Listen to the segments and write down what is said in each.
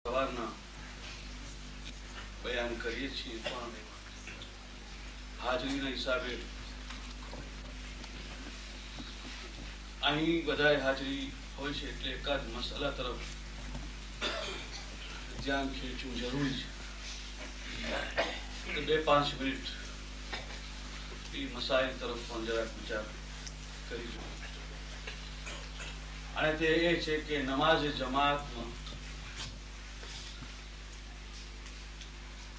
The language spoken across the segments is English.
સવારના બયાન કરીએ છીએ, પણ હાજરીના હિસાબે અહીં બધાએ હાજરી હોય છે એટલે એકાદ મસાલા તરફ ધ્યાન ખેંચવું જરૂરી છે. 2-5 મિનિટ એ મસાઇલ તરફ પણ જરાક વિચાર કરીશું. અને તે એ છે કે નમાઝ જમાતમાં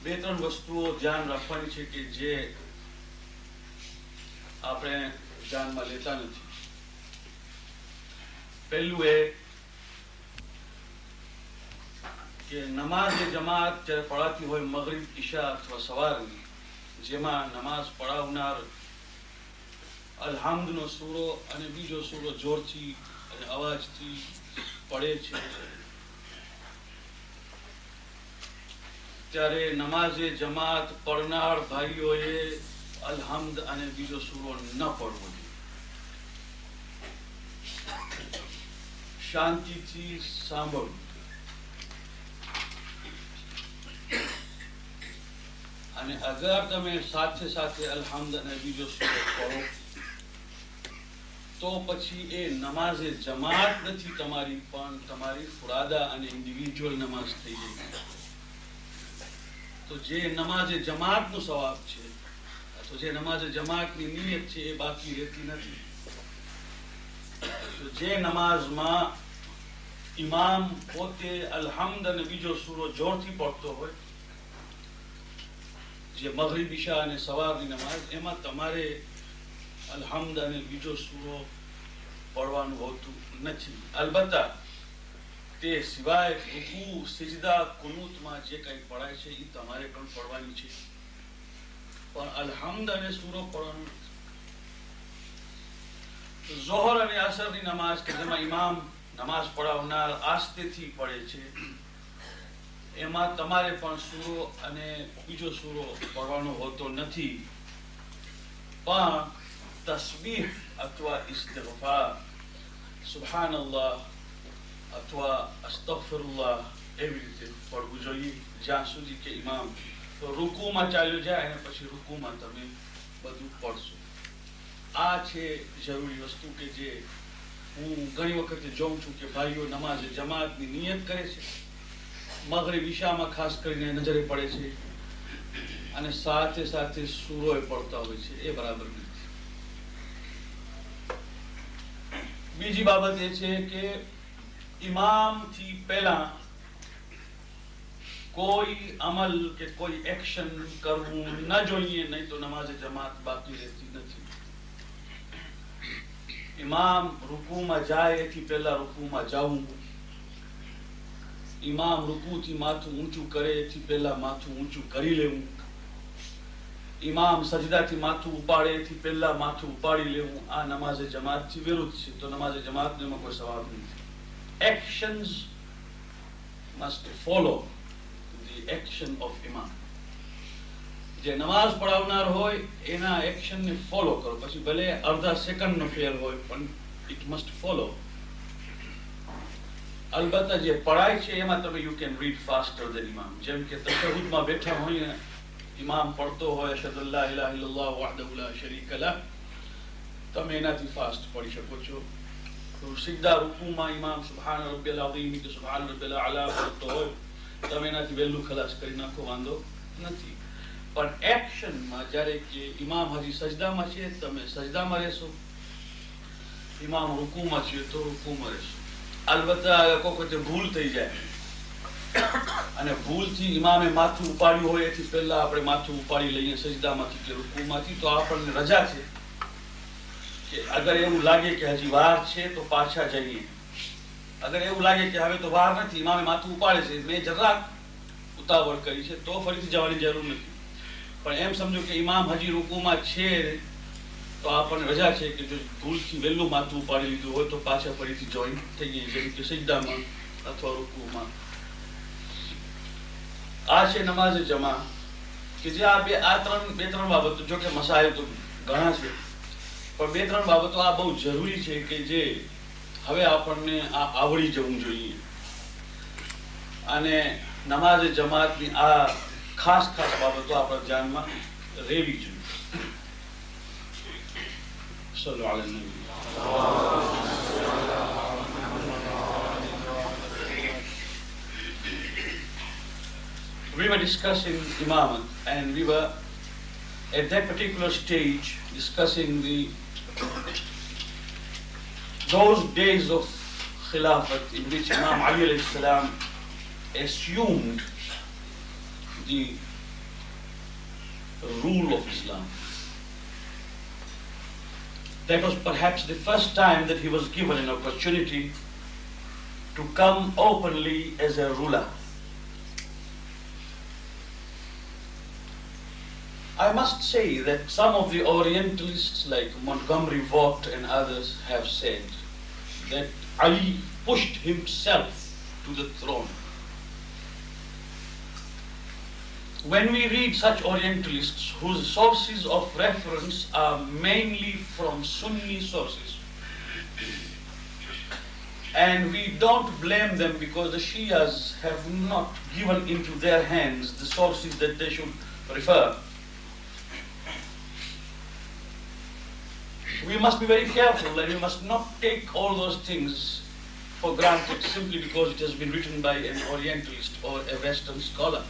2-3 વસ્તુઓ ધ્યાન રાખવાની છે કે જે આપણે ધ્યાનમાં લેતા નથી. પહેલું એ કે નમાઝ જમાત જ્યારે પઢાતી હોય મગરિબ, ઈશા અથવા સવારની, જેમાં નમાઝ પઢાવનાર અલ્હમ્દનો સૂરો અને બીજો સૂરો જોરથી અને અવાજથી પડે છે, ત્યારે નમાઝે જમાત પઢનાર ભાઈઓએ અલ્હમ્દ અને બીજો સૂરો ન પડવો જોઈએ. શાંતિથી સાંભળવું. અને અગર તમે સાથે સાથે અલ્હમ્દ અને બીજો સૂરો પઢો તો પછી એ નમાઝે જમાત નથી તમારી, પણ તમારી ફુરાદા અને ઇન્ડિવિજ્યુઅલ નમાઝ થઈ જાય. તો જે નમાઝે જમાતનો સવાબ છે અથવા જે નમાઝે જમાતની નિયત છે એ બાકી રહેતી નથી. તો જે નમાઝમાં ઇમામ પોતે અલ્હમ્દ અને બીજો સૂરો જોરથી પડતો હોય, જે મગરિબ, ઈશા અને સવારની નમાઝ, એમાં તમારે અલ્હમ્દ અને બીજો સૂરો પડવાનું હોતું નથી. અલબત્તા તે સિવાય રૂકુ, સિજદા, કુનૂતમાં જે કંઈ પડાય છે એ તમારે પણ પડવાની છે, પણ અલ્હમ્દ અને સૂરો પડવાનું નથી. ઝોહર અને અસરની નમાઝ કે જેમાં ઇમામ નમાઝ પઢાવનાર આસ્તેથી પડે છે, એમાં તમારે પણ સૂરો અને બીજો સૂરો પડવાનો હોતો નથી, પણ તસ્બીહ અથવા ઇસ્તિગફાર, સુબહાનલ્લાહ અથવા અસ્તગફિરુલ્લાહ એવી રીતે પડવું જોઈએ, જ્યાં સુધી કે ઇમામ રૂકુમાં ચાલ્યો જાય અને પછી રૂકુમાં તમે બધું પડશો. આ છે જરૂરી વસ્તુ કે જે હું ઘણી વખતે જોઉં છું કે ભાઈઓ નમાઝ જમાતની નિયત કરે છે, મગરિબ ઈશામાં ખાસ કરીને નજરે પડે છે અને સાથે સાથે સૂરોય પડતા હોય છે. એ બરાબર નથી. બીજી બાબત એ છે કે ઇમામથી પહેલા કોઈ અમલ કે કોઈ એક્શન કરવું ન જોઈએ, નહીં તો નમાઝે જમાત બાકી રહેતી નથી. ઇમામ રૂકુમાં જાય એથી પહેલા રૂકુમાં જવું, ઇમામ રૂકુથી માથું ઊંચું કરે એથી પહેલા માથું ઊંચું કરી લેવું, ઇમામ સજદાથી માથું ઉપાડે એથી પહેલા માથું ઉપાડી લેવું, આ નમાઝે જમાતથી વિરુદ્ધ છે. તો નમાઝે જમાતનો એમાં કોઈ સવાબ નથી. Actions must follow the action of imam. જે નમાઝ પઢાવનાર હોય એના એક્શનને ફોલો કરો, પછી ભલે અડધા સેકન્ડનો ફેર હોય પણ ઇટ મસ્ટ ફોલો. અલબત્તા જે પઢાય છે એમાં તમે યુ કેન રીડ ફાસ્ટર દેન ઇમામ. જેમ કે તશહુદમાં બેઠા હોય ને ઇમામ પડતો હોય અશહદુ અલ્લા ઇલાહા ઇલ્લલ્લાહ વહદહુ લા શરીકા લહ, તમે એનાથી ફાસ્ટ પઢી શકો છો. સીધા રૂકુમાં ઇમામ સુબહાન રબ્બિયલ અઝીમ કે સુબહાન રબ્બિયલ આલા પડતો હોય, તમે એનાથી વહેલું ખલાસ કરી નાખો, વાંધો નથી. પણ એક્શનમાં જ્યારે કે ઇમામ હજી સજદામાં છે, તમે સજદામાં રહેશો, ઇમામ રૂકુમાં છે તો રૂકુમાં રહેશો. અલબત્તા કોઈ વખતે ભૂલ થઈ જાય અને ભૂલથી ઇમામે માથું ઉપાડ્યું હોય એથી પહેલા આપણે માથું ઉપાડી લઈએ સજદામાંથી કે રૂકુમાંથી, તો આપણને રજા છે કે અગર એવું લાગે કે હજી વાર છે તો પાછા જઈએ. અગર એવું લાગે કે હવે તો વાર નથી, ઇમામે માથું ઉપાડે છે, મેં જરાક ઉતાવળ કરી છે, તો ફરીથી જવાની જરૂર નથી. પણ એમ સમજો કે ઇમામ હજી રૂકુમાં છે તો આપણને રજા છે કે જો ભૂલથી વહેલું માથું ઉપાડી લીધું હોય તો પાછા ફરીથી જોઈન થઈ ગઈ, જેમ કે સજદામાં અથવા રૂકુમાં. આ છે નમાઝે જમા કે જે આ બે ત્રણ બાબતો, જો કે મસાઇલ તો ઘણા છે, પણ 2-3 બાબતો આ બહુ જરૂરી છે કે જે હવે આપણને આ આવડી જવું જોઈએ. અને નમાઝ જમાતની આ ખાસ ખાસ બાબતો આપણા ધ્યાનમાં રહેવી જોઈએ. સલ્લુ અલા Nabi. We were discussing Imamat, and we were at that particular stage discussing those days of Khilafat in which Imam Ali alayhi salam assumed the rule of Islam. That was perhaps the first time that he was given an opportunity to come openly as a ruler. I must say that some of the Orientalists like Montgomery Watt and others have said that Ali pushed himself to the throne. When we read such Orientalists whose sources of reference are mainly from Sunni sources, and we don't blame them because the Shias have not given into their hands the sources that they should refer, we must be very careful and we must not take all those things for granted simply because it has been written by an Orientalist or a Western scholar.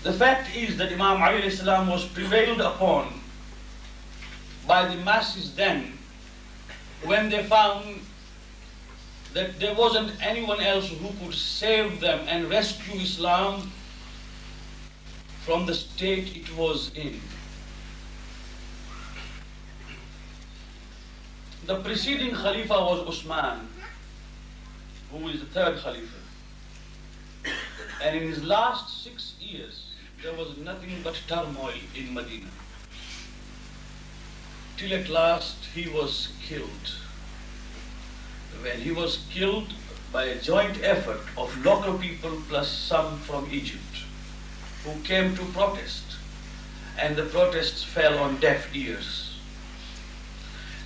The fact is that Imam Ali alayhi salam was prevailed upon by the masses then when they found that there wasn't anyone else who could save them and rescue Islam from the state it was in. The preceding Khalifa was Usman, who is the third Khalifa. And in his last 6 years, there was nothing but turmoil in Medina. Till at last he was killed. When he was killed by a joint effort of local people plus some from Egypt, who came to protest, and the protests fell on deaf ears.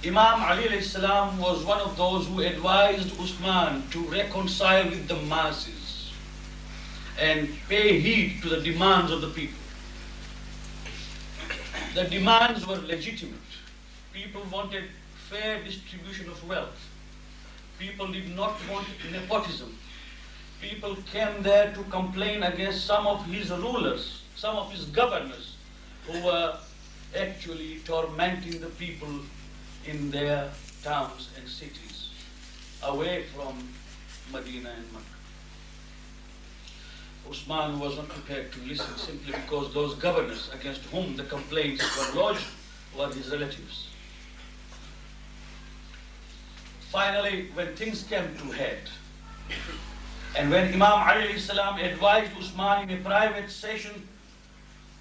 Imam Ali alayhi salam was one of those who advised Usman to reconcile with the masses and pay heed to the demands of the people. The demands were legitimate. People wanted fair distribution of wealth. People did not want nepotism. People came there to complain against some of his rulers, some of his governors, who were actually tormenting the people in their towns and cities, away from Medina and Makkah. Usman was not prepared to listen simply because those governors against whom the complaints were lodged were his relatives. Finally, when things came to head, and when Imam Ali alayhi salam advised Usman in a private session,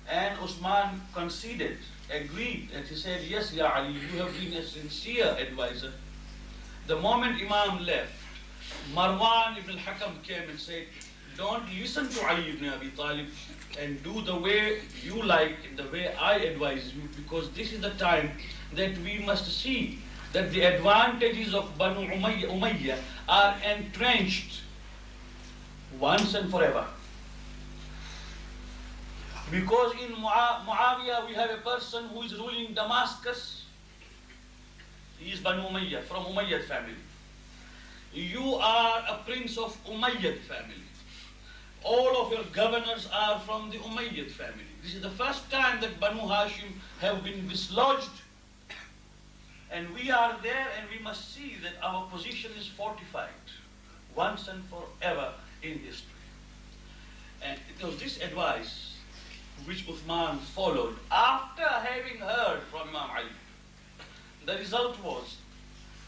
and Usman conceded, agreed, and he said, "Yes, Ya Ali, you have been a sincere advisor." The moment Imam left, Marwan ibn al-Hakam came and said, "Don't listen to Ali ibn Abi Talib and do the way you like, the way I advise you, because this is the time that we must see that the advantages of Banu Umayyah are entrenched once and forever. Because in Muawiyah we have a person who is ruling Damascus. He is Banu Umayyah, from Umayyad family. You are a prince of Umayyad family. All of your governors are from the Umayyad family. This is the first time that Banu Hashim have been dislodged. And we are there and we must see that our position is fortified once and forever in history." And it was this advice which Uthman followed after having heard from Imam Ali. The result was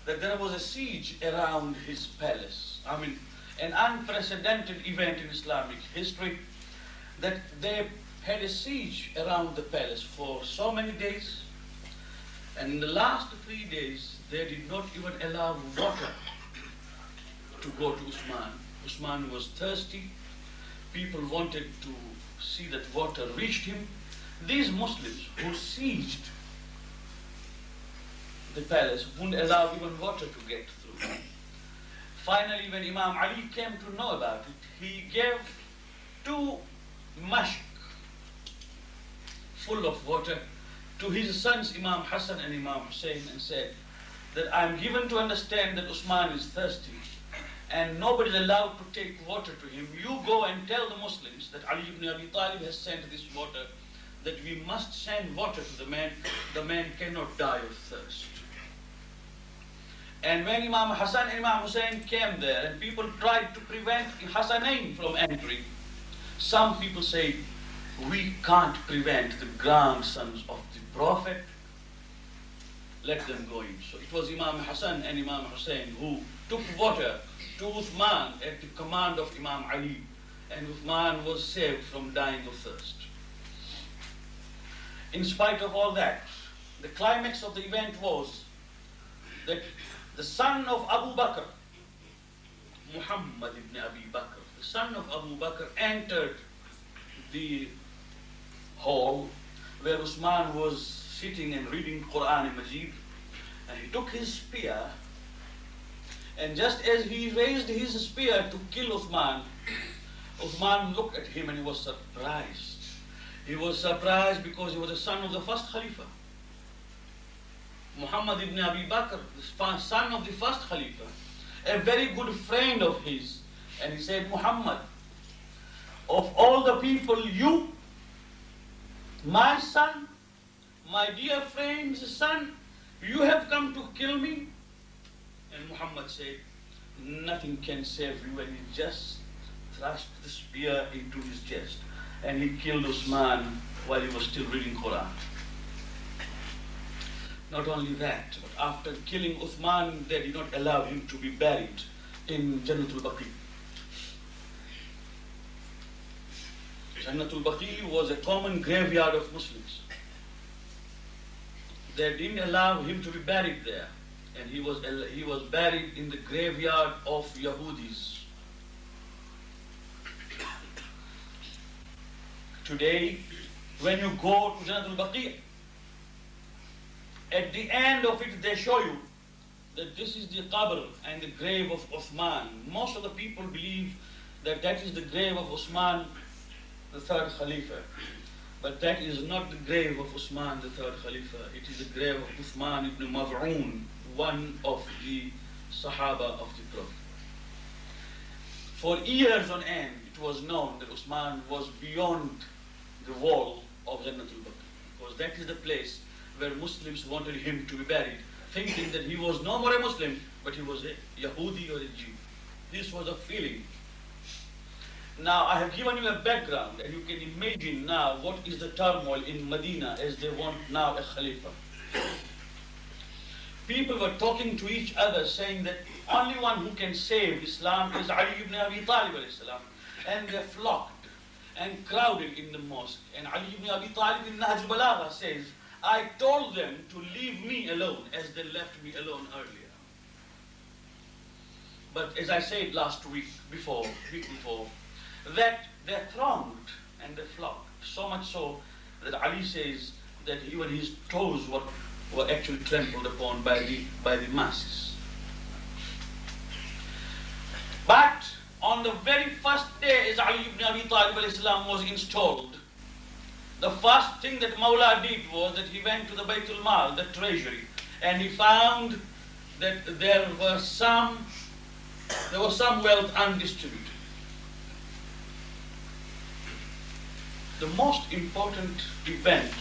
that there was a siege around his palace. I mean, an unprecedented event in Islamic history, that they had a siege around the palace for so many days. And in the last 3 days, they did not even allow water to go to Usman. Usman was thirsty. People wanted to see that water reached him. These Muslims who sieged the palace wouldn't allow even water to get through. Finally, when Imam Ali came to know about it, he gave 2 mashk full of water to his sons Imam Hassan and Imam Hussein and said that I am given to understand that Usman is thirsty and nobody is allowed to take water to him. You go and tell the Muslims that Ali ibn Abi Talib has sent this water, that we must send water to the man. The man cannot die of thirst. And when Imam Hassan and Imam Hussein came there and people tried to prevent Hassanain from entering, some people say, we can't prevent the grandsons of the Prophet, let them go in. So it was Imam Hassan and Imam Hussein who took water to Uthman at the command of Imam Ali, and Uthman was saved from dying of thirst. In spite of all that, the climax of the event was that the son of Abu Bakr, Muhammad ibn Abi Bakr, the son of Abu Bakr, entered the hall where Usman was sitting and reading Quran Majid, and he took his spear, and just as he raised his spear to kill Uthman, Uthman looked at him and he was surprised. He was surprised because he was the son of the first Khalifa, Muhammad ibn Abi Bakr, the son of the first Khalifa, a very good friend of his. And he said, Muhammad, of all the people, you, my son, my dear friend's son, you have come to kill me? And Muhammad said, nothing can save you. And he just thrust the spear into his chest. And he killed Usman while he was still reading Quran. Not only that, but after killing Uthman, they did not allow him to be buried in Jannatul Baqi. Jannatul Baqi was a common graveyard of Muslims. They didn't allow him to be buried there, and he was buried in the graveyard of Yahudis. Today, when you go to Jannatul Baqi, at the end of it, they show you that this is the qabr and the grave of Uthman. Most of the people believe that that is the grave of Uthman, the third Khalifa. But that is not the grave of Uthman, the third Khalifa. It is the grave of Uthman ibn Mav'un, one of the Sahaba of the Prophet. For years on end, it was known that Uthman was beyond the wall of Jannatul Baqi, because that is the place where Muslims wanted him to be buried, thinking that he was no more a Muslim, but he was a Yahudi or a Jew. This was a feeling. Now, I have given you a background, and you can imagine now what is the turmoil in Medina as they want now a Khalifa. People were talking to each other, saying that only one who can save Islam is Ali ibn Abi Talib alayhi salam. And they flocked and crowded in the mosque. And Ali ibn Abi Talib in Nahj al-Balagha says, I told them to leave me alone as they left me alone earlier. But as I said week before, that they thronged and they flocked. So much so that Ali says that even his toes were actually trampled upon by the masses. But on the very first day as Ali ibn Abi Talib alayhi salam was installed, the first thing that Mawla did was that he went to the Baytul Mal, the treasury, and he found that there was some wealth undistributed. The most important event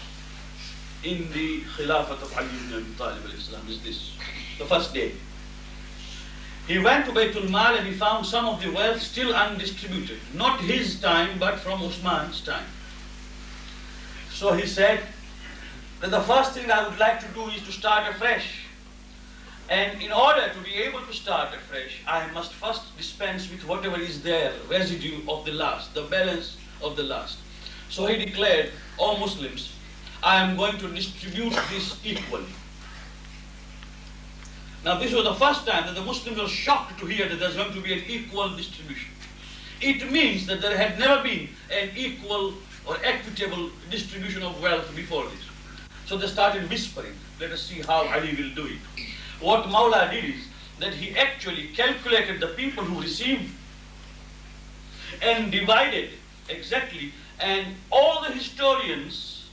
in the Khilafat of Ali ibn Abi Talib alayhi salam is this, the first day. He went to Baytul Mal and he found some of the wealth still undistributed. Not his time, but from Usman's time. So he said that the first thing I would like to do is to start afresh. And in order to be able to start afresh, I must first dispense with whatever is there, residue of the last, the balance of the last. So he declared, O Muslims, I am going to distribute this equally. Now this was the first time that the Muslims were shocked to hear that there's going to be an equal distribution. It means that there had never been an equal or equitable distribution of wealth before this. So they started whispering, let us see how Ali will do it. What Mawla did is, that he actually calculated the people who received and divided exactly, and all the historians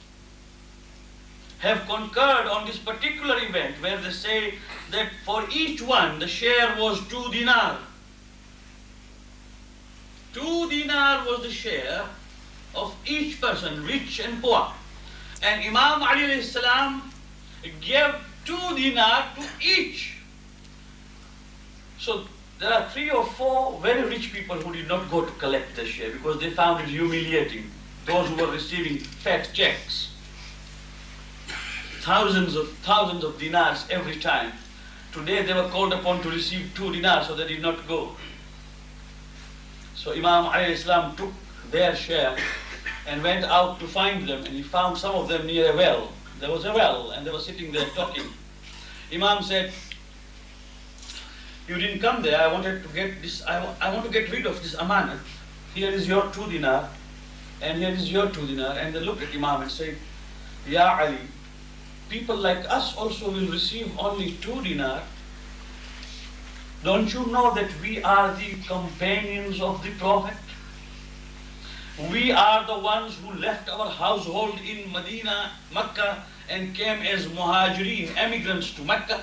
have concurred on this particular event where they say that for each one the share was 2 dinar. 2 dinar was the share of each person, rich and poor. And Imam Ali alayhi salam gave 2 dinar to each. So there are 3 or 4 very rich people who did not go to collect the share because they found it humiliating. Those who were receiving fat checks, thousands of dinars every time. Today they were called upon to receive 2 dinars, so they did not go. So Imam Ali Islam took their share and went out to find them, and he found some of them near a well. There was a well, and they were sitting there talking. Imam said, "You didn't come there. I wanted to get this. I want to get rid of this amanat. Here is your 2 dinar, and here is your 2 dinar." And they looked at Imam and said, "Ya Ali, people like us also will receive only 2 dinar. Don't you know that we are the companions of the Prophet? We are the ones who left our household in Medina, Mecca, and came as muhajireen, emigrants to Mecca.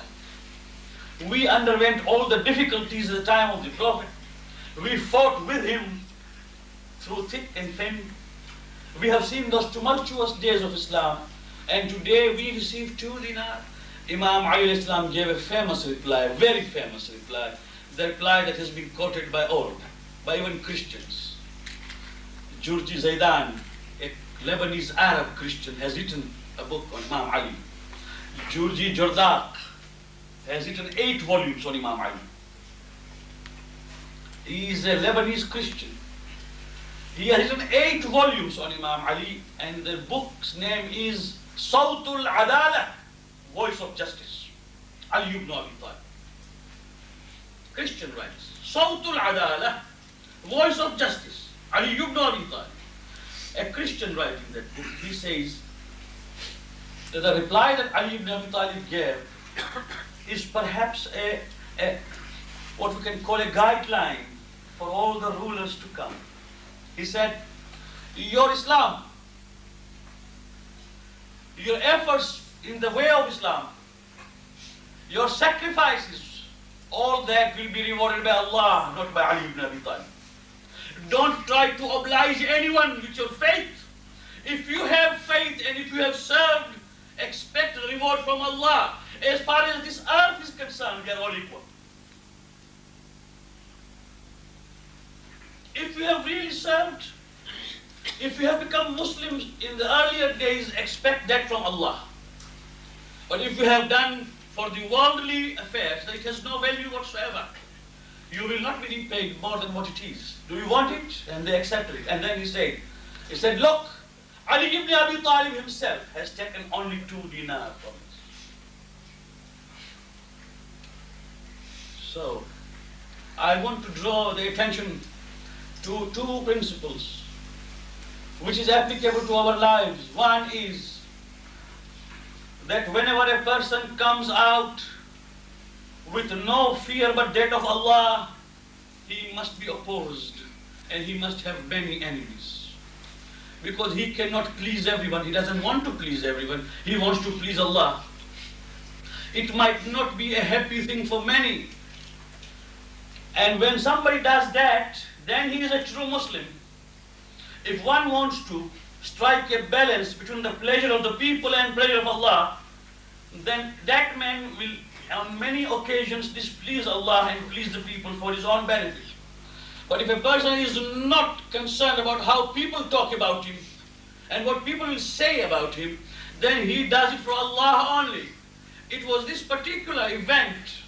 We underwent all the difficulties at the time of the Prophet. We fought with him through thick and thin. We have seen those tumultuous days of Islam, and today we receive 2 dinar." Imam Ali Islam gave a famous reply, very famous reply, the reply that has been quoted by all, by even Christians. Jurji Zaidan, a Lebanese Arab Christian, has written a book on Imam Ali. Jurji Jordak has written 8 volumes on Imam Ali. He is a Lebanese Christian. He has written 8 volumes on Imam Ali, and the book's name is Sawtul Adala, Voice of Justice. Ali ibn Abi Talib. Christian writes, Sawtul Adala, Voice of Justice. Ali ibn Abi Talib. A Christian writing that book, he says that the reply that Ali ibn Abi Talib gave is perhaps a what we can call a guideline for all the rulers to come. He said, your Islam, your efforts in the way of Islam, your sacrifices, all that will be rewarded by Allah, not by Ali ibn Abi Talib. Don't try to oblige anyone with your faith. If you have faith and if you have served, expect a reward from Allah. As far as this earth is concerned, we are all equal. If you have really served, if you have become Muslims in the earlier days, expect that from Allah. But if you have done for the worldly affairs, it has no value whatsoever. You will not be repaid more than what it is. Do you want it? And they accepted it. And then he said, look, Ali ibn Abi Talib himself has taken only 2 dinar from us. So, I want to draw the attention to 2 principles which is applicable to our lives. One is that whenever a person comes out with no fear but that of Allah, he must be opposed and he must have many enemies. Because he cannot please everyone. He doesn't want to please everyone. He wants to please Allah. It might not be a happy thing for many. And when somebody does that, then he is a true Muslim. If one wants to strike a balance between the pleasure of the people and pleasure of Allah, then that man will on many occasions displease Allah and please the people for his own benefit. But if a person is not concerned about how people talk about him and what people will say about him, then he does it for Allah only. It was this particular event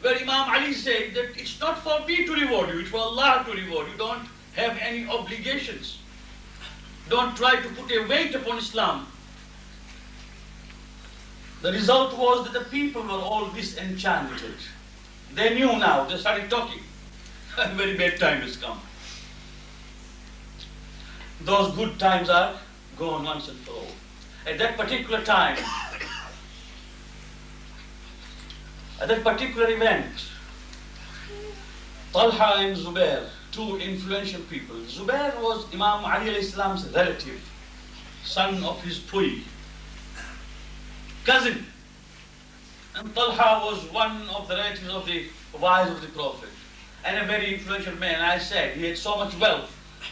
where Imam Ali said that it's not for me to reward you, it's for Allah to reward you. Don't have any obligations. Don't try to put a weight upon Islam. The result was that the people were all disenchanted. They knew now, they started talking. A very bad time has come. Those good times are gone once and for all. At that particular time, at that particular event, Talha and Zubair, two influential people. Zubair was Imam Ali alayhi salam's relative, son of his Pui, cousin. And Talha was one of the relatives of the wives of the Prophet, and a very influential man. I said he had so much wealth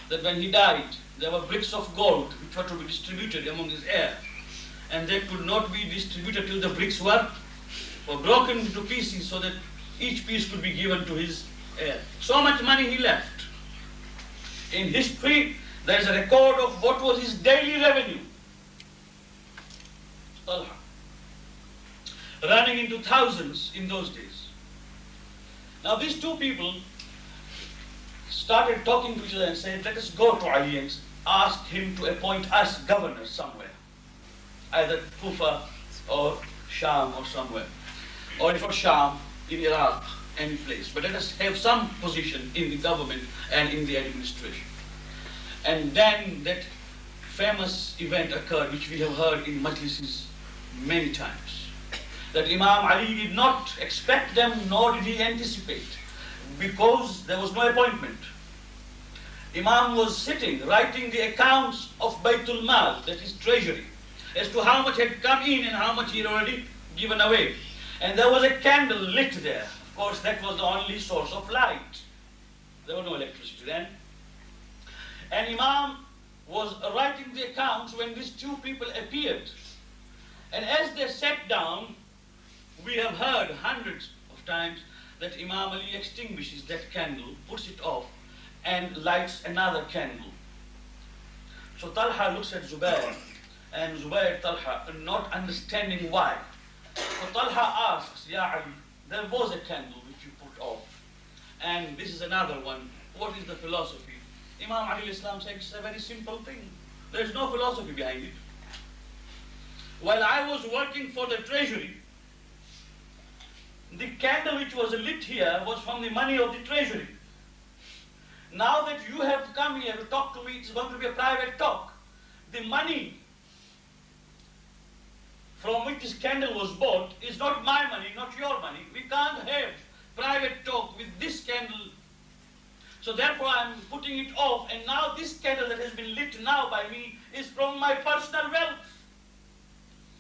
that when he died, there were bricks of gold which were to be distributed among his heirs, and they could not be distributed till the bricks were broken into pieces so that each piece could be given to his heir. So much money he left. In history, there is a record of what was his daily revenue. Talha, running into thousands in those days. Now these two people started talking to each other and said, let us go to Ali and ask him to appoint us governors somewhere, either Kufa or Sham or somewhere, or if not Sham, in Iraq, any place. But let us have some position in the government and in the administration. And then that famous event occurred, which we have heard in majlises many times, that Imam Ali did not expect them, nor did he anticipate, because there was no appointment. Imam was sitting, writing the accounts of Baytul Mal, that is treasury, as to how much had come in and how much he had already given away. And there was a candle lit there. Of course, that was the only source of light. There was no electricity then. And Imam was writing the accounts when these two people appeared. And as they sat down, we have heard hundreds of times that Imam Ali extinguishes that candle, puts it off, and lights another candle. So Talha looks at Zubair, and Zubair at Talha, not understanding why. So Talha asks, Ya Ali, there was a candle which you put off, and this is another one. What is the philosophy? Imam Ali Islam said, it's a very simple thing. There is no philosophy behind it. While I was working for the treasury, the candle which was lit here was from the money of the treasury. Now that you have come here to talk to me, it's going to be a private talk. The money from which this candle was bought is not my money, not your money. We can't have private talk with this candle. So therefore I'm putting it off, and now this candle that has been lit now by me is from my personal wealth.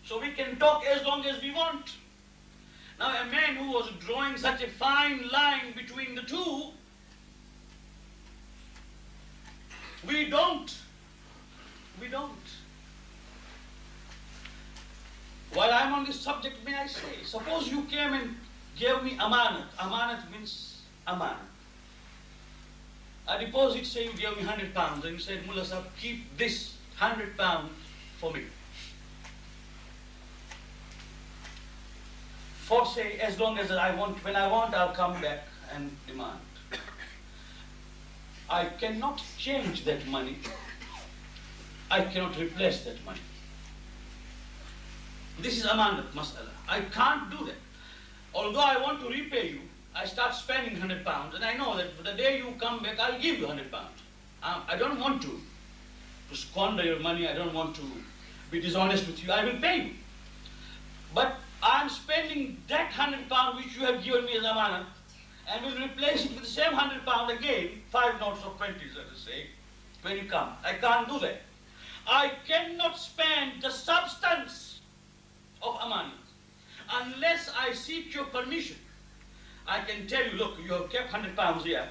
So we can talk as long as we want. Now a man who was drawing such a fine line between the two, we don't. While I'm on this subject, may I say, suppose you came and gave me amanat. Amanat means amanat. A deposit, say you gave me £100 and you said, Mullah Sahib, keep this £100 for me. For say, as long as I want, when I want, I'll come back and demand. I cannot change that money. I cannot replace that money. This is amanat mas'ala. I can't do that. Although I want to repay you, I start spending £100, and I know that the day you come back, I'll give you £100. I don't want to squander your money. I don't want to be dishonest with you. I will pay you. But I'm spending that £100 which you have given me as amanat, and will replace it with the same £100 again, 5 notes of 20s, let us say, when you come. I can't do that. I cannot spend the substance of amanat unless I seek your permission. I can tell you, look, you have kept £100 here.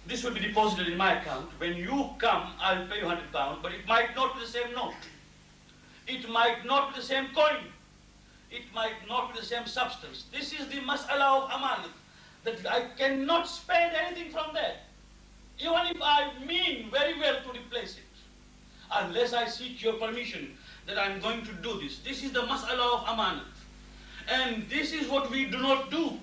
This will be deposited in my account. When you come, I'll pay you £100, but it might not be the same note. It might not be the same coin. It might not be the same substance. This is the mas'ala of amanat, that I cannot spend anything from that, even if I mean very well to replace it, unless I seek your permission that I'm going to do this. This is the mas'ala of amanat. And this is what we do not do.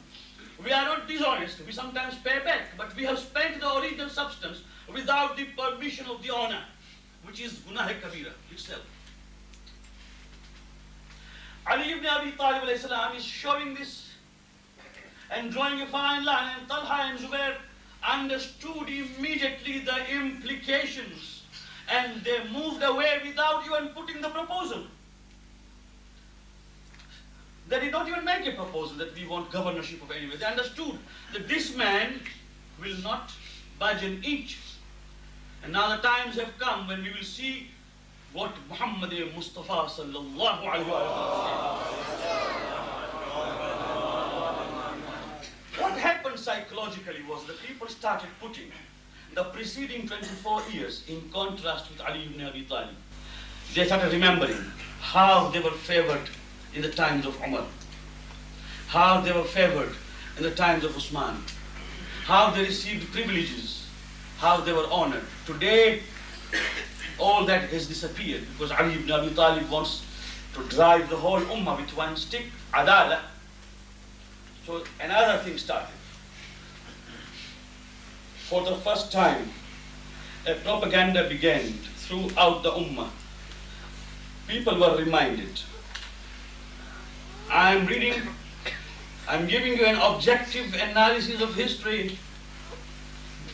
We are not dishonest. We sometimes pay back, but we have spent the original substance without the permission of the owner, which is gunah kabira itself. Ali ibn Abi Talib alayhi salam is showing this and drawing a fine line, and Talha and Zubair understood immediately the implications, and they moved away without even putting the proposal. They did not even make a proposal that we want governorship of anywhere. They understood that this man will not budge an inch. And now the times have come when we will see what Muhammad Mustafa sallallahu alaihi wasallam said. What happened psychologically was that people started putting the preceding 24 years in contrast with Ali ibn Abi Talib. They started remembering how they were favored in the times of Umar, how they were favored in the times of Usman, how they received privileges, how they were honored. Today, all that has disappeared because Ali ibn Abi Talib wants to drive the whole ummah with one stick, adala. So another thing started. For the first time, a propaganda began throughout the ummah. People were reminded. I'm giving you an objective analysis of history,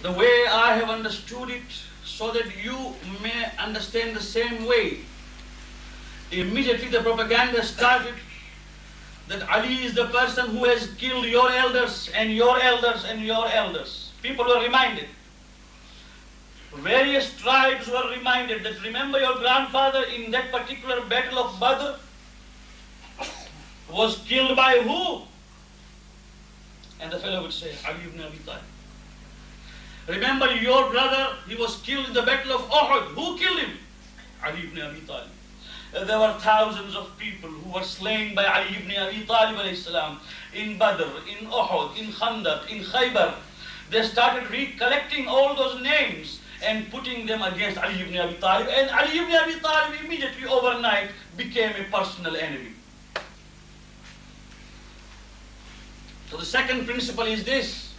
the way I have understood it, so that you may understand the same way. Immediately the propaganda started that Ali is the person who has killed your elders and your elders and your elders. People were reminded. Various tribes were reminded that remember your grandfather in that particular battle of Badr was killed by who? And the fellow would say, Ali ibn Abi Talib. Remember your brother, he was killed in the battle of Uhud. Who killed him? Ali ibn Abi Talib. There were thousands of people who were slain by Ali ibn Abi Talib alayhi salam in Badr, in Uhud, in Khandaq, in Khaybar. They started recollecting all those names and putting them against Ali ibn Abi Talib. And Ali ibn Abi Talib immediately overnight became a personal enemy. So the second principle is this,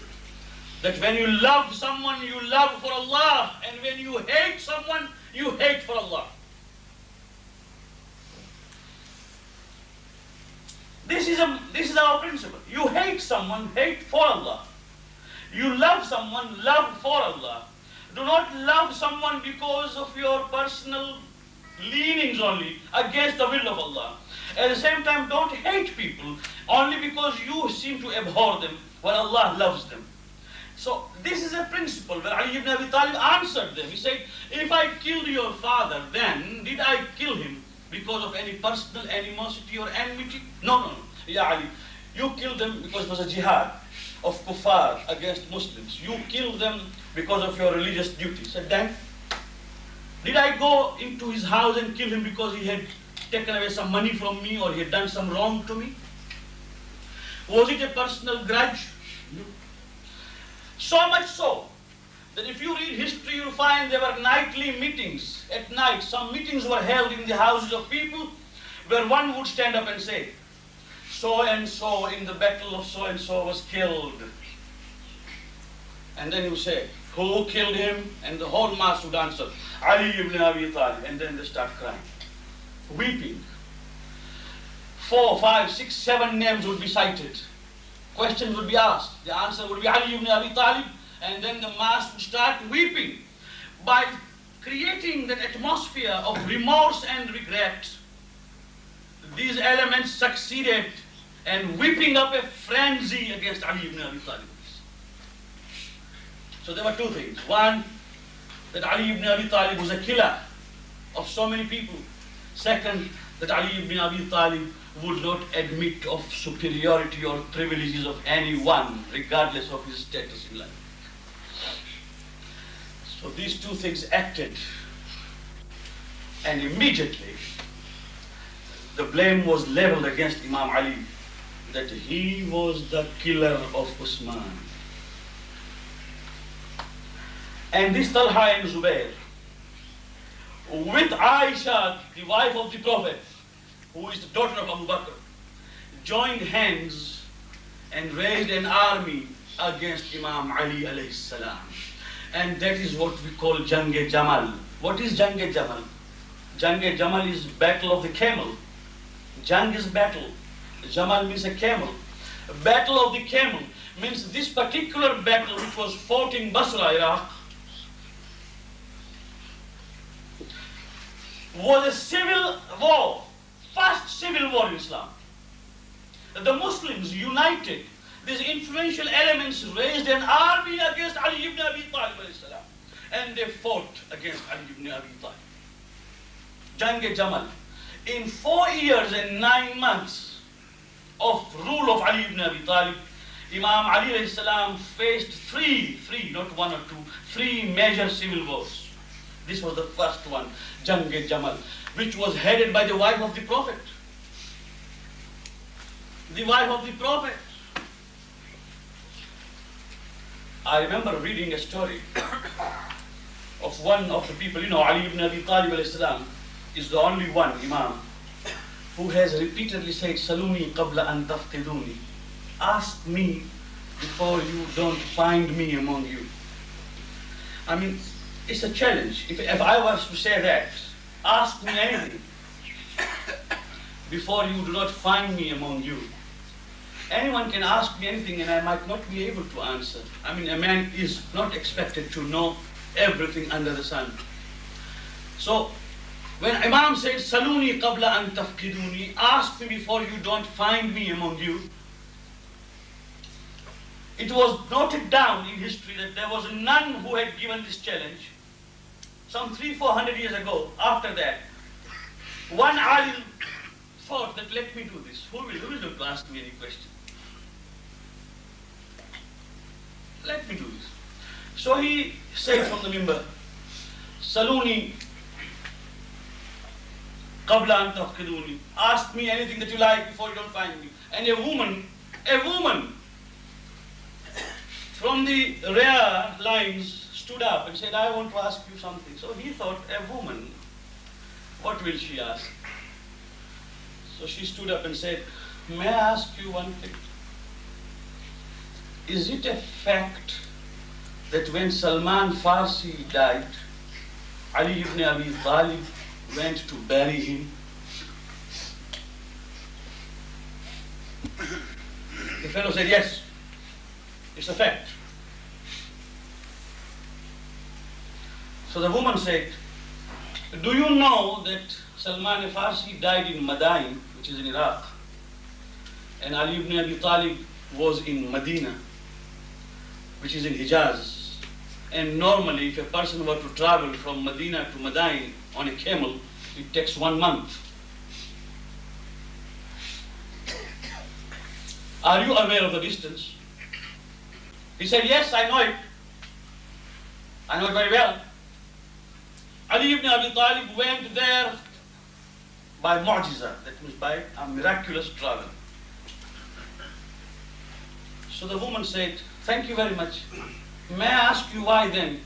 that when you love someone, you love for Allah, and when you hate someone, you hate for Allah. This is our principle. You hate someone, hate for Allah. You love someone, love for Allah. Do not love someone because of your personal leanings only against the will of Allah. At the same time, don't hate people only because you seem to abhor them while Allah loves them. So this is a principle where Ali ibn Abi Talib answered them. He said, if I killed your father, then did I kill him because of any personal animosity or enmity? No. Ya Ali, you killed them because it was a jihad of kuffar against Muslims. You killed them because of your religious duty. So then, did I go into his house and kill him because he had taken away some money from me or he had done some wrong to me? Was it a personal grudge? No. So much so that if you read history, you'll find there were nightly meetings. At night, some meetings were held in the houses of people where one would stand up and say, so and so in the battle of so and so was killed. And then you say, who killed him? And the whole mass would answer, Ali ibn Abi Talib. And then they start crying, weeping. 4, 5, 6, 7 names would be cited. Questions would be asked. The answer would be Ali ibn Abi Talib. And then the mass would start weeping. By creating that atmosphere of remorse and regret, these elements succeeded in whipping up a frenzy against Ali ibn Abi Talib. So there were two things. One, that Ali ibn Abi Talib was a killer of so many people. Second, that Ali ibn Abi Talib would not admit of superiority or privileges of anyone, regardless of his status in life. So these two things acted, and immediately the blame was leveled against Imam Ali, that he was the killer of Usman. And this Talha and Zubair, with Aisha, the wife of the Prophet, who is the daughter of Abu Bakr, joined hands and raised an army against Imam Ali alayhi salam. And that is what we call Jang-e-Jamal. What is Jang-e-Jamal? Jang-e-Jamal is battle of the camel. Jang is battle. Jamal means a camel. Battle of the camel means this particular battle which was fought in Basra, Iraq, was a civil war, first civil war in Islam. that the Muslims united, these influential elements raised an army against Ali ibn Abi Talib alayhi salam, and they fought against Ali ibn Abi Talib. Jang-e-Jamal. In 4 years and 9 months of rule of Ali ibn Abi Talib, Imam Ali alayhi salam faced three, not one or two, 3 major civil wars. This was the first one, Jang-e-Jamal, which was headed by the wife of the Prophet. The wife of the Prophet. I remember reading a story of one of the people, Ali ibn Abi Talib alayhi salam is the only one Imam who has repeatedly said, Saluni qabla an tafqiduni. Ask me before you don't find me among you. I mean, it's a challenge. If I was to say that, ask me anything before you do not find me among you. Anyone can ask me anything and I might not be able to answer. I mean, a man is not expected to know everything under the sun. So, when Imam said, Saluni qabla an tafqiduni, ask me before you don't find me among you, it was noted down in history that there was none who had given this challenge. Some 300-400 years ago, after that, one alim thought that let me do this. Who will going to ask me any question? Let me do this. So he said from the mimbar, Saluni qabla an tafqiduni. Ask me anything that you like before you don't find me. And a woman from the rare lines stood up and said, I want to ask you something. So he thought, a woman, what will she ask? So she stood up and said, may I ask you one thing? Is it a fact that when Salman Farsi died, Ali ibn Abi Talib went to bury him? The fellow said, yes, it's a fact. So the woman said, do you know that Salman Farsi died in Madain, which is in Iraq, and Ali ibn Abi Talib was in Medina, which is in Hijaz. And normally if a person were to travel from Medina to Madain on a camel, it takes 1 month. Are you aware of the distance? He said, yes, I know it. I know it very well. Ali ibn Abi Talib went there by mu'jiza, that means by a miraculous travel. So the woman said, thank you very much. May I ask you why then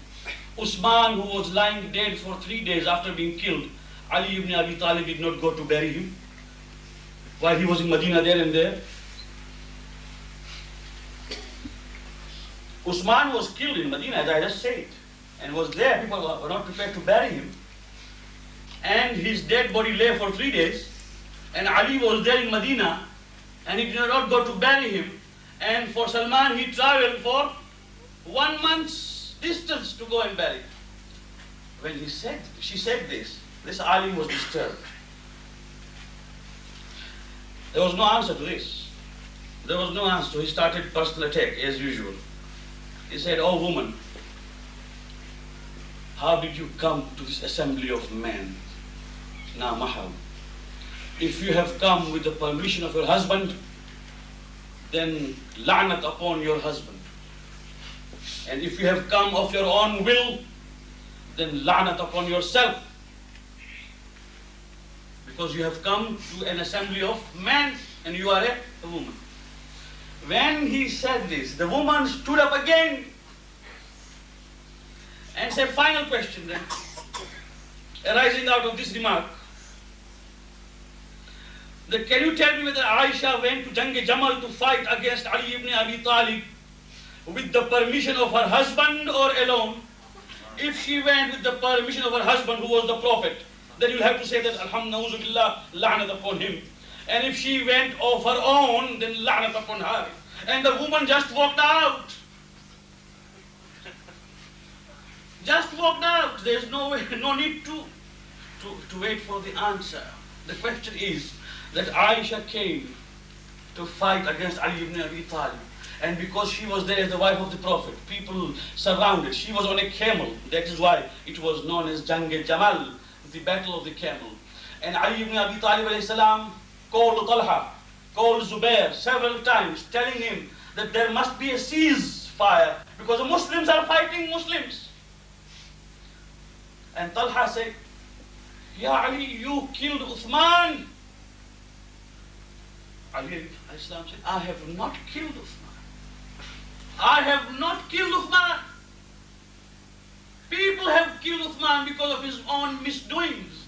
Usman, who was lying dead for 3 days after being killed, Ali ibn Abi Talib did not go to bury him while he was in Medina there and there? Usman was killed in Medina, as I just said, and was there. People were not prepared to bury him. And his dead body lay for 3 days, and Ali was there in Medina, and he did not go to bury him. And for Salman, he traveled for 1 month's distance to go and bury him. When she said this Ali was disturbed. There was no answer to this. There was no answer. So he started personal attack as usual. He said, oh woman, how did you come to this assembly of men? Now, mahram. If you have come with the permission of your husband, then la'nat upon your husband. And if you have come of your own will, then la'nat upon yourself. Because you have come to an assembly of men and you are a woman. When he said this, the woman stood up again and said, final question then, arising out of this remark, that can you tell me whether Aisha went to Jang-e-Jamal to fight against Ali ibn Abi Talib with the permission of her husband or alone? If she went with the permission of her husband, who was the Prophet, then you'll have to say that alhamdulillah, la'nat upon him. And if she went of her own, then la'nat upon her. And the woman just walked out. Just walked out. There's no need to wait for the answer. The question is that Aisha came to fight against Ali ibn Abi Talib. And because she was there as the wife of the Prophet, people surrounded. She was on a camel. That is why it was known as Jang-e-Jamal, the battle of the camel. And Ali ibn Abi Talib alayhi salam called Talha, called Zubair several times, telling him that there must be a ceasefire because the Muslims are fighting Muslims. And Talha said, Ya Ali, you killed Uthman. Ali alayhi salam said, I have not killed Uthman. I have not killed Uthman. People have killed Uthman because of his own misdoings.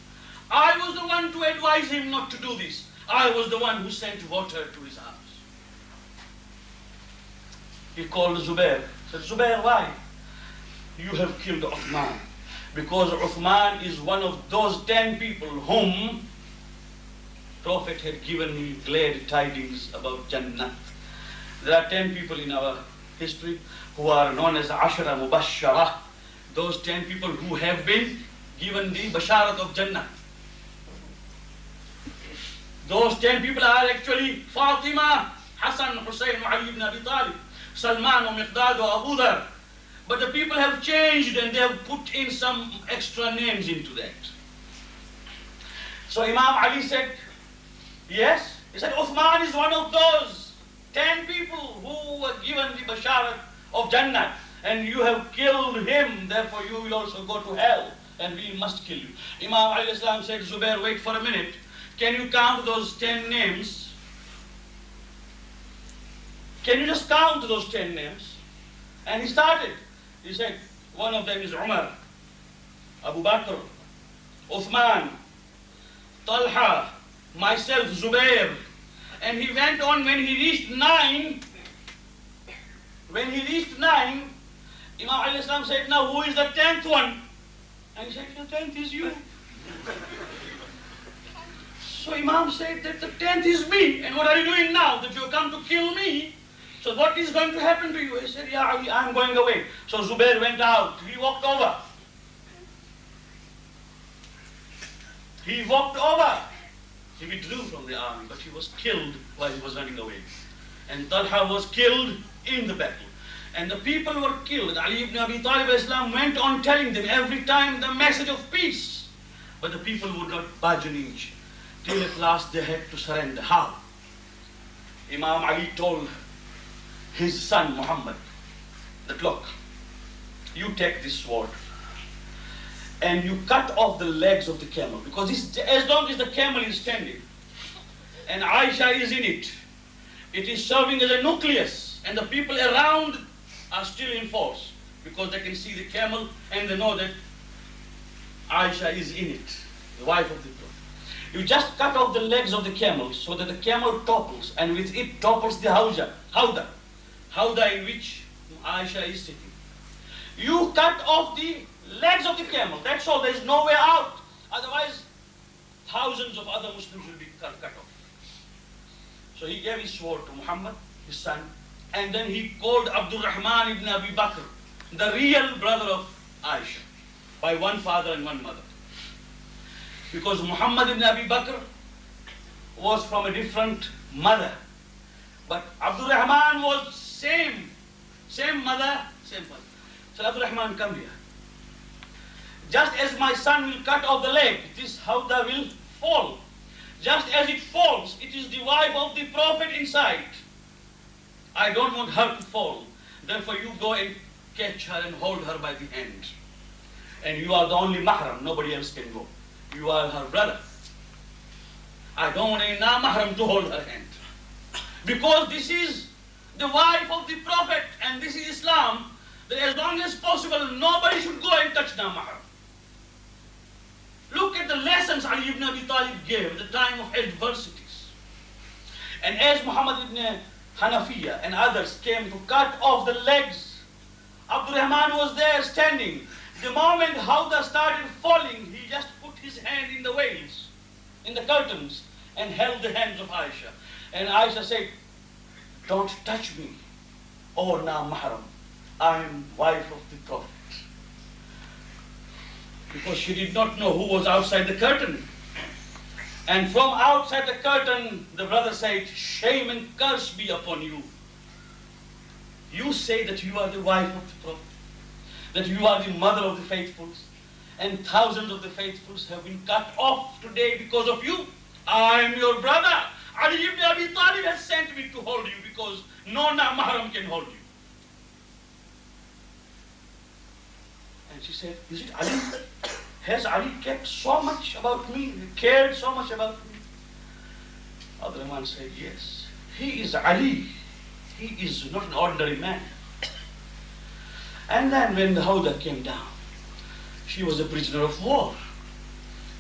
I was the one to advise him not to do this. I was the one who sent water to his house. He called Zubair. Said, Zubair, why? You have killed Uthman. Because Uthman is one of those 10 people whom Prophet had given me glad tidings about Jannah. There are 10 people in our history who are known as Ashara Mubashshara. Those 10 people who have been given the Basharat of Jannah. Those 10 people are actually Fatima, Hassan, Hussein, Ali ibn Abi Talib, Salman, Miqdad, Abu Dhar. But the people have changed and they have put in some extra names into that. So Imam Ali said, yes. He said, Uthman is one of those 10 people who were given the Basharat of Jannah. And you have killed him, therefore you will also go to hell. And we must kill you. Imam Ali Islam said, Zubair, wait for a minute. Can you count those 10 names? Can you just count those 10 names? And he started. He said, one of them is Umar, Abu Bakr, Uthman, Talha, myself, Zubair. And he went on. When he reached 9, Imam Ali Islam said, now who is the 10th one? And he said, the 10th is you. So Imam said that the 10th is me. And what are you doing now? That you have come to kill me? So what is going to happen to you? He said, yeah, Ali, I'm going away. So Zubair went out. He walked over. He withdrew from the army, but he was killed while he was running away. And Talha was killed in the battle. And the people were killed. Ali ibn Abi Talib Islam went on telling them every time the message of peace. But the people would not budge an inch. Till at last they had to surrender. How? Imam Ali told his son Muhammad that, look, you take this sword and you cut off the legs of the camel, because as long as the camel is standing and Aisha is in it, it is serving as a nucleus, and the people around are still in force because they can see the camel and they know that Aisha is in it, the wife of the Prophet. You just cut off the legs of the camel so that the camel topples, and with it topples the howdah in which Aisha is sitting. You cut off the legs of the camel, that's all, there is no way out. Otherwise, thousands of other Muslims will be cut off. So he gave his sword to Muhammad, his son, and then he called Abdul Rahman ibn Abi Bakr, the real brother of Aisha, by one father and one mother. Because Muhammad ibn Abi Bakr was from a different mother. But Abdul Rahman was same mother, same father. So Abdul Rahman, come here. Just as my son will cut off the leg, this howdah will fall. Just as it falls, it is the wife of the Prophet inside. I don't want her to fall. Therefore you go and catch her and hold her by the hand. And you are the only mahram, nobody else can go. You are her brother. I don't want a mahram to hold her hand. Because this is the wife of the Prophet and this is Islam, that as long as possible nobody should go and touch mahram. Look at the lessons Ali ibn Abi Talib gave at the time of adversities. And as Muhammad ibn Hanafiya and others came to cut off the legs, Abdul Rahman was there standing. The moment howdah started falling, he just put his hand in the veils, in the curtains, and held the hands of Aisha. And Aisha said, don't touch me, oh mahram, I am wife of the Prophet. Because she did not know who was outside the curtain. And from outside the curtain, the brother said, shame and curse be upon you. You say that you are the wife of the Prophet, that you are the mother of the faithfuls, and thousands of the faithfuls have been cut off today because of you. I am your brother. Ali ibn Abi Talib has sent me to hold you because no mahram can hold you. And she said, is it Ali? Has Ali cared so much about me? Cared so much about me? Abdurrahman said, yes. He is Ali. He is not an ordinary man. And then when the Hawda came down, she was a prisoner of war.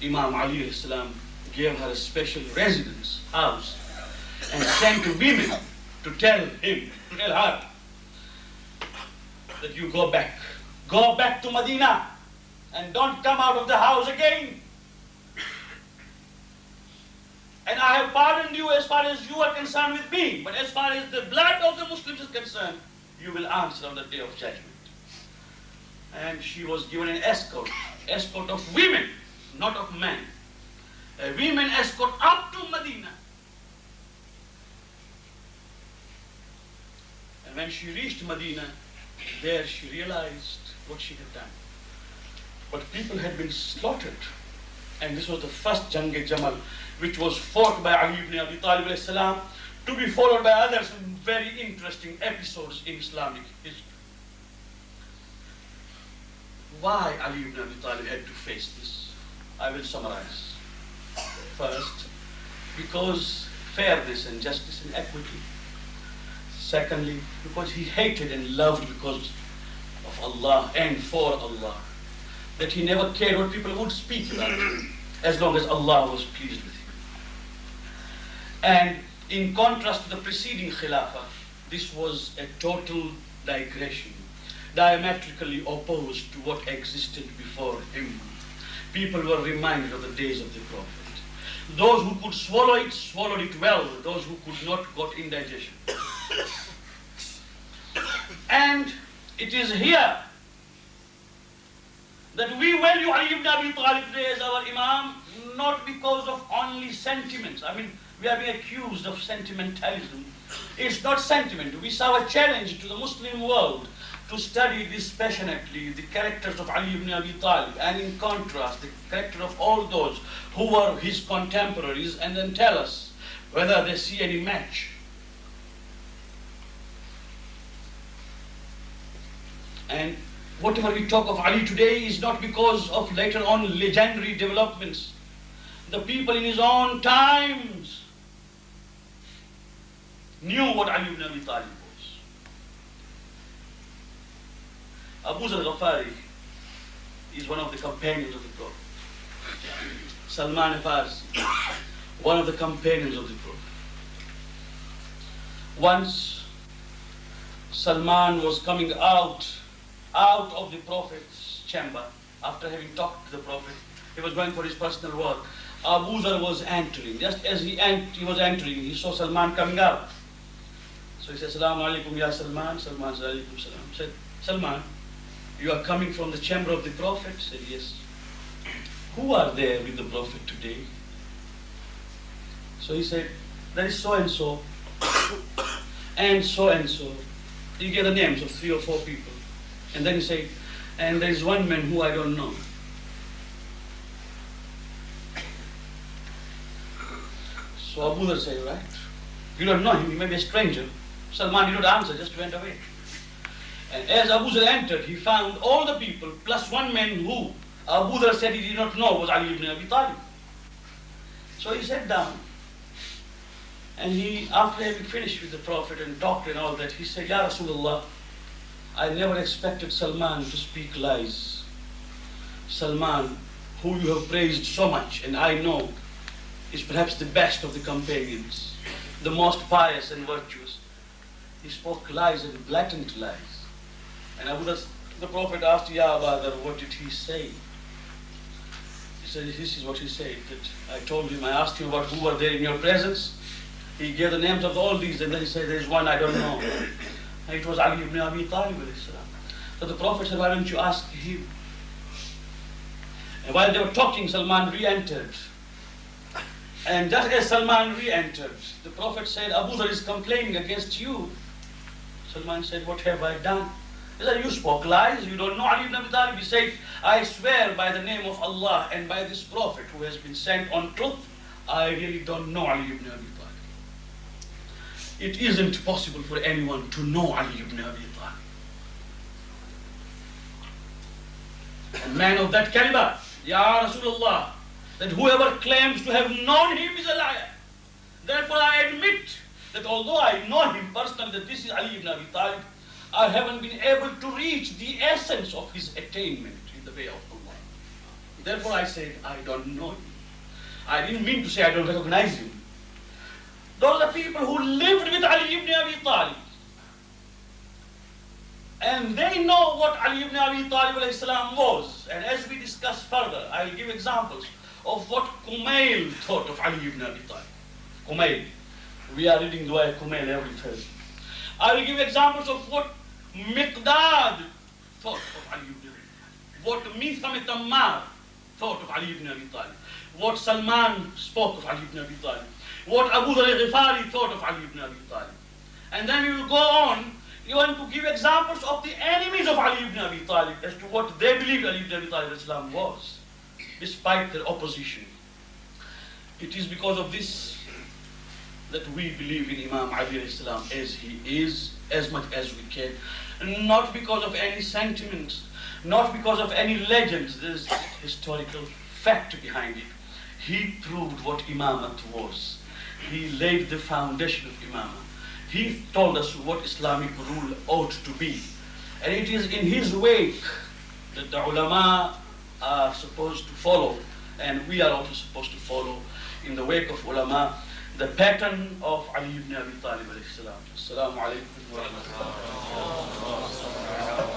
Imam Ali salam gave her a special residence, house, and sent women to tell her that you go back to Medina and don't come out of the house again. And I have pardoned you as far as you are concerned with me, but as far as the blood of the Muslims is concerned, you will answer on the day of judgment. And she was given an escort of women, not of men. A women escort up to Medina. And when she reached Medina, there she realized what she had done. But people had been slaughtered. And this was the first Jang-e-Jamal, which was fought by Ali ibn Abi Talib alayhi salam, to be followed by others very interesting episodes in Islamic history. Why Ali ibn Abi Talib had to face this? I will summarize. First, because fairness and justice and equity. Secondly, because he hated and loved because of Allah and for Allah. That he never cared what people would speak about him, as long as Allah was pleased with him. And in contrast to the preceding Khilafah, this was a total digression, diametrically opposed to what existed before him. People were reminded of the days of the Prophet. Those who could swallow it, swallowed it well. Those who could not, got indigestion. And it is here that we value Ali ibn Abi Talib today as our Imam, not because of only sentiments. I mean, we are being accused of sentimentalism. It's not sentiment. We saw a challenge to the Muslim world to study dispassionately the characters of Ali ibn Abi Talib, and in contrast, the character of all those who were his contemporaries, and then tell us whether they see any match. And whatever we talk of Ali today is not because of later on legendary developments. The people in his own times knew what Ali ibn Abi Talib was. Abu al-Ghafari is one of the companions of the Prophet. Salman al-Farsi, one of the companions of the Prophet. Once, Salman was coming out of the Prophet's chamber after having talked to the Prophet. He was going for his personal work. Abu Dhar was entering. Just as he was entering, he saw Salman coming out. So he said, Assalamu alaikum ya Salman. Salman said, alaikum salam. He said, Salman, you are coming from the chamber of the Prophet? He said, yes. Who are there with the Prophet today? So he said, there is so and so, and so and so. He gave the names of 3 or 4 people. And then he said, and there is one man who I don't know. So Abu Dhar said, right, you don't know him, he may be a stranger. Salman did not answer, just went away. And as Abu Dhar entered, he found all the people, plus one man who Abu Dhar said he did not know was Ali ibn Abi Talib. So he sat down. And he, after having finished with the Prophet and talked and all that, he said, Ya Rasulullah, I never expected Salman to speak lies. Salman, who you have praised so much, and I know is perhaps the best of the companions, the most pious and virtuous. He spoke lies and blatant lies. And the Prophet asked, Ya Abu Dhar, what did he say? He said, this is what he said, that I told him, I asked him about who were there in your presence. He gave the names of all these, and then he said, there is one I don't know. And it was Ali ibn Abi Talib. So the Prophet said, why don't you ask him? And while they were talking, Salman re-entered. And just as Salman re-entered, the Prophet said, Abu Dhar is complaining against you. Salman said, what have I done? He said, you spoke lies, you don't know Ali ibn Abi Talib. He said, I swear by the name of Allah and by this Prophet who has been sent on truth, I really don't know Ali ibn Abi Talib. It isn't possible for anyone to know Ali ibn Abi Talib. A man of that caliber, Ya Rasulullah, that whoever claims to have known him is a liar. Therefore I admit that although I know him personally, that this is Ali ibn Abi Talib, I haven't been able to reach the essence of his attainment in the way of Allah. Therefore I said, I don't know him. I didn't mean to say I don't recognize him. Those are people who lived with Ali ibn Abi Talib. And they know what Ali ibn Abi Talib alayhi salam was. And as we discuss further, I will give examples of what Kumail thought of Ali ibn Abi Talib. Kumail. We are reading Dua Kumail every Thursday. I will give examples of what Miqdad thought of Ali ibn Abi Talib. What Mitham Tammar thought of Ali ibn Abi Talib. What Salman spoke of Ali ibn Abi Talib. What Abu Dhar al-Ghifari thought of Ali ibn Abi Talib. And then we will go on even to give examples of the enemies of Ali ibn Abi Talib as to what they believed Ali ibn Abi Talib Islam was, despite their opposition. It is because of this that we believe in Imam Ali Islam as he is, as much as we can. Not because of any sentiments, not because of any legends. There is historical fact behind it. He proved what Imamat was. He laid the foundation of Imamah. He told us what Islamic rule ought to be. And it is in his wake that the ulama are supposed to follow, and we are also supposed to follow in the wake of ulama the pattern of Ali ibn Abi Talib alayhi salam. Assalamu alaikum wa rahmatullahi wa barakatuh.